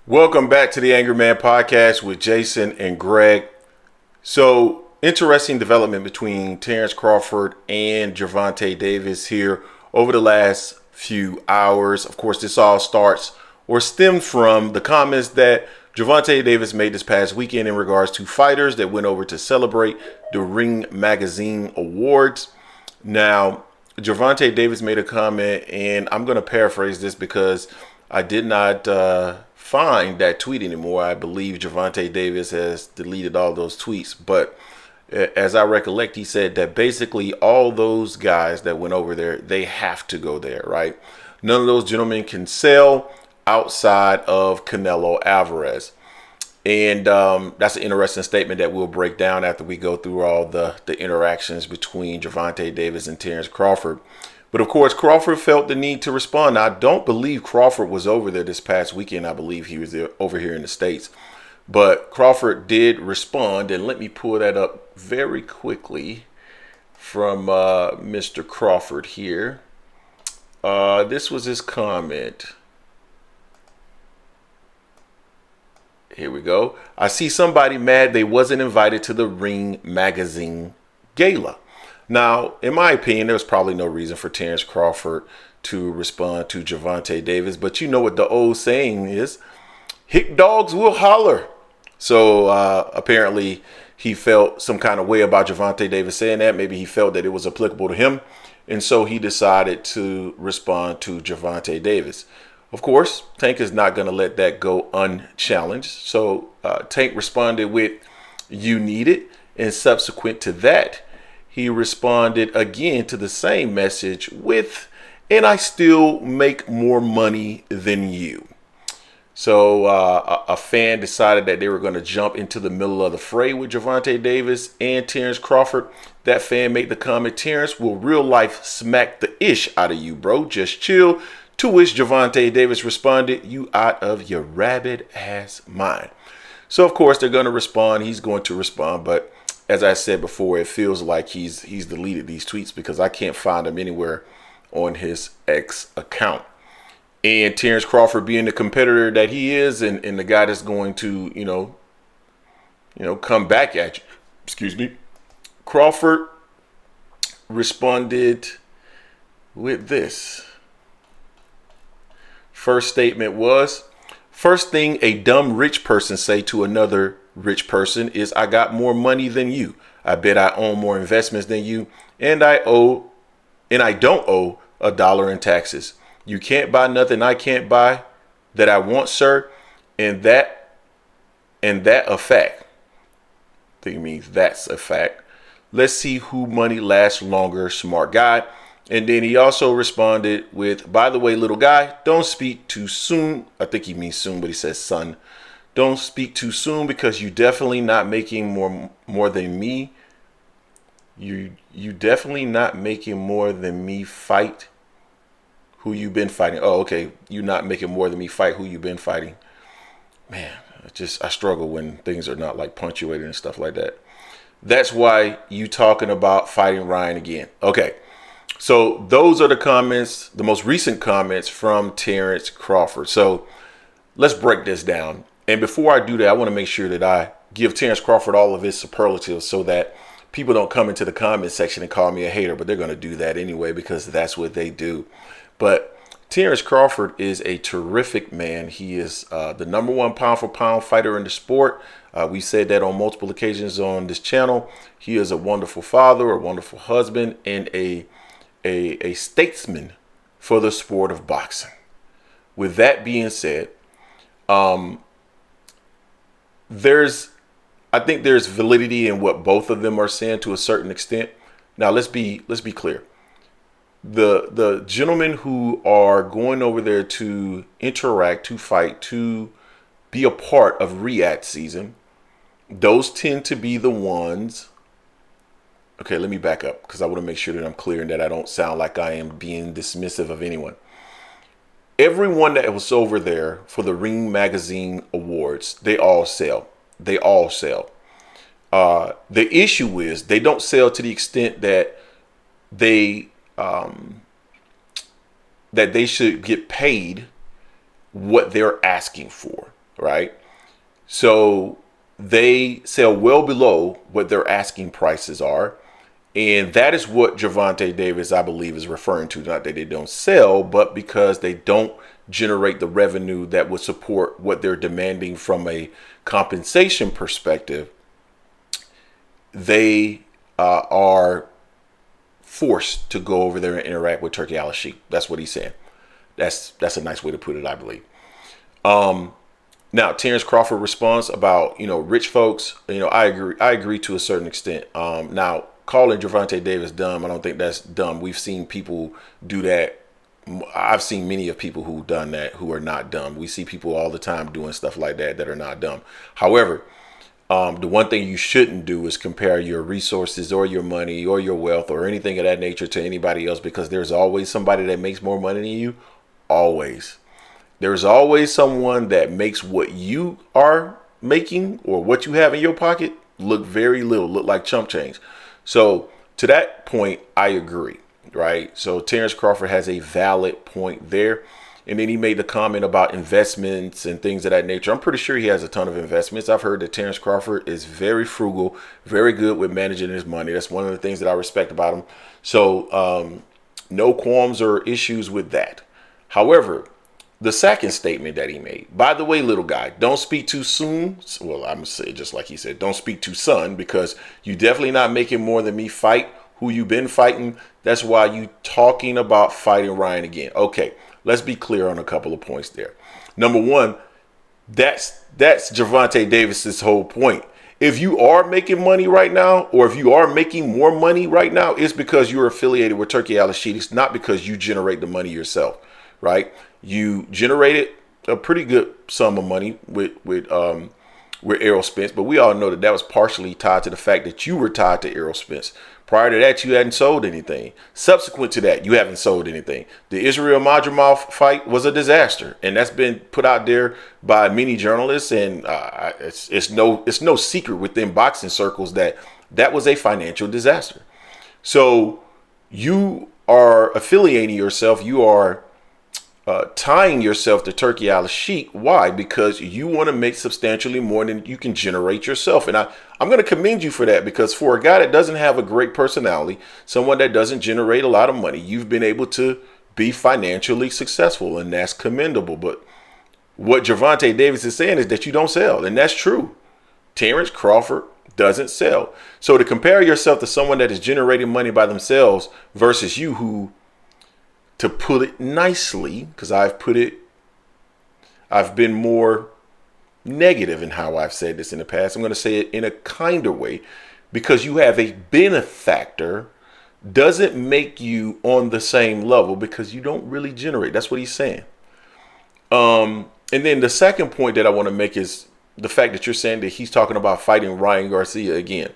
Welcome back to the Angry Man Podcast with Jason and Greg. So, interesting development between Terence Crawford and Gervonta Davis here over the last few hours. Of course, this all starts or stemmed from the comments that Gervonta Davis made this past weekend in regards to fighters that went over to celebrate the Ring Magazine Awards. Now, Gervonta Davis made a comment, and I'm going to paraphrase this because I did not find that tweet anymore. I believe Gervonta Davis has deleted all those tweets. But as I recollect, he said that basically all those guys that went over there, they have to go there, right? None of those gentlemen can sell outside of Canelo Alvarez. And that's an interesting statement that we'll break down after we go through all the interactions between Gervonta Davis and Terence Crawford. But of course, Crawford felt the need to respond. Now, I don't believe Crawford was over there this past weekend. I believe he was there, over here in the States. But Crawford did respond, and let me pull that up very quickly from Mr. Crawford here. This was his comment. Here we go. I see somebody mad they wasn't invited to the Ring Magazine Gala. Now, in my opinion, there was probably no reason for Terence Crawford to respond to Gervonta Davis. But you know what the old saying is, hick dogs will holler. So apparently he felt some kind of way about Gervonta Davis saying that. Maybe he felt that it was applicable to him. And so he decided to respond to Gervonta Davis. Of course, Tank is not going to let that go unchallenged. So Tank responded with, "You need it." And subsequent to that, he responded again to the same message with, "And I still make more money than you." So a fan decided that they were going to jump into the middle of the fray with Gervonta Davis and Terence Crawford. That fan made the comment, "Terence will real life smack the ish out of you, bro. Just chill." To which Gervonta Davis responded, "You out of your rabbit ass mind." So of course they're going to respond. He's going to respond, but as I said before, it feels like he's deleted these tweets because I can't find them anywhere on his X account. And Terence Crawford, being the competitor that he is, and the guy that's going to, come back at you. Excuse me. Crawford responded with this. First statement was, "First thing a dumb rich person say to another rich person is, I got more money than you. I bet I own more investments than you, and I don't owe $1 in taxes. You can't buy nothing I can't buy that I want, sir, and that a fact." I think it means that's a fact. "Let's see who money lasts longer, smart guy." And then he also responded with, "By the way, little guy, don't speak too soon." I think he means soon, but he says son. "Don't speak too soon because you definitely not making more than me. You definitely not making more than me fight who you been fighting." Oh, okay. You not making more than me fight who you been fighting. Man, I struggle when things are not like punctuated and stuff like that. "That's why you talking about fighting Ryan again." Okay. So those are the comments, the most recent comments from Terence Crawford. So let's break this down. And before I do that, I want to make sure that I give Terence Crawford all of his superlatives so that people don't come into the comment section and call me a hater, but they're going to do that anyway because that's what they do. But Terence Crawford is a terrific man. He is the number one pound for pound fighter in the sport. We said that on multiple occasions on this channel. He is a wonderful father, a wonderful husband, and a statesman for the sport of boxing. With that being said, I think there's validity in what both of them are saying to a certain extent. Now let's be clear. The gentlemen who are going over there to interact, to fight, to be a part of rht season, those tend to be the ones. Okay, let me back up because I want to make sure that I'm clear and that I don't sound like I am being dismissive of anyone. Everyone that was over there for the Ring Magazine Awards, they all sell. They all sell. The issue is they don't sell to the extent that they should get paid what they're asking for. right? So they sell well below what their asking prices are. And that is what Gervonta Davis, I believe, is referring to. Not that they don't sell, but because they don't generate the revenue that would support what they're demanding from a compensation perspective, they are forced to go over there and interact with Turkey Al-Sheikh. That's what he's saying. That's a nice way to put it, I believe. Now, Terence Crawford responds about, rich folks. I agree to a certain extent. Now, calling Gervonta Davis dumb, I don't think that's dumb. We've seen people do that. I've seen many of people who've done that who are not dumb. We see people all the time doing stuff like that are not dumb. However, the one thing you shouldn't do is compare your resources or your money or your wealth or anything of that nature to anybody else, because there's always somebody that makes more money than you. Always. There's always someone that makes what you are making or what you have in your pocket look very little, look like chump change. So to that point, I agree, right? So Terence Crawford has a valid point there. And then he made the comment about investments and things of that nature. I'm pretty sure he has a ton of investments. I've heard that Terence Crawford is very frugal, very good with managing his money. That's one of the things that I respect about him. So no qualms or issues with that. However, the second statement that he made, by the way, little guy, don't speak too soon. Well, I'm going to say it just like he said, don't speak too soon, because you definitely not making more than me fight who you've been fighting. That's why you talking about fighting Ryan again. Okay, let's be clear on a couple of points there. Number one, that's Gervonta Davis's whole point. If you are making money right now, or if you are making more money right now, it's because you're affiliated with Turkey Al-Sheikh. It's not because you generate the money yourself, right? You generated a pretty good sum of money with Errol Spence, but we all know that was partially tied to the fact that you were tied to Errol Spence. Prior to that, you hadn't sold anything. Subsequent to that, you haven't sold anything. The Israel Madrimov fight was a disaster, and that's been put out there by many journalists, and it's no secret within boxing circles that was a financial disaster. So you are affiliating yourself. You are tying yourself to Turkey Al-Sheikh. Why? Because you want to make substantially more than you can generate yourself. And I'm going to commend you for that, because for a guy that doesn't have a great personality, someone that doesn't generate a lot of money, you've been able to be financially successful, and that's commendable. But what Gervonta Davis is saying is that you don't sell, and that's true. Terence Crawford doesn't sell. So to compare yourself to someone that is generating money by themselves versus you, who, to put it nicely, because I've been more negative in how I've said this in the past. I'm going to say it in a kinder way, because you have a benefactor doesn't make you on the same level, because you don't really generate. That's what he's saying. And then the second point that I want to make is the fact that you're saying that he's talking about fighting Ryan Garcia again.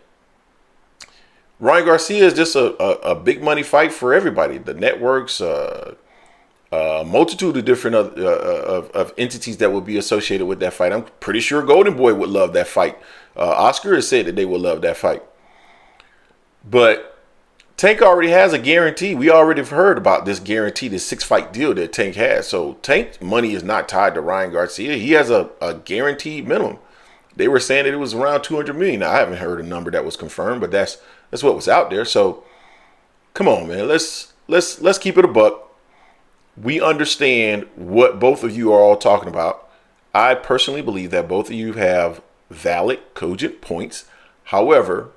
Ryan Garcia is just a big money fight for everybody. The networks, a multitude of different of entities that would be associated with that fight. I'm pretty sure Golden Boy would love that fight. Oscar has said that they would love that fight. But Tank already has a guarantee. We already have heard about this guarantee, this 6-fight deal that Tank has. So Tank's money is not tied to Ryan Garcia. He has a guaranteed minimum. They were saying that it was around $200 million. Now, I haven't heard a number that was confirmed, but that's what was out there. So come on, man. Let's keep it a buck. We understand what both of you are all talking about. I personally believe that both of you have valid, cogent points. However,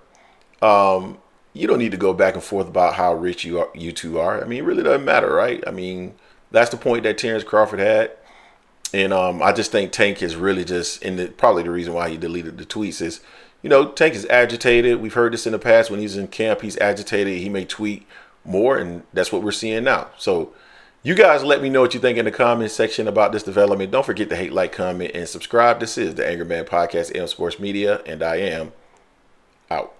you don't need to go back and forth about how rich you two are. I mean, it really doesn't matter, right? I mean, that's the point that Terence Crawford had. And I just think Tank is really just, probably the reason why he deleted the tweets is, Tank is agitated. We've heard this in the past. When he's in camp, he's agitated. He may tweet more, and that's what we're seeing now. So you guys let me know what you think in the comment section about this development. Don't forget to hate, like, comment, and subscribe. This is the Angry Man Podcast, AM Sports Media, and I am out.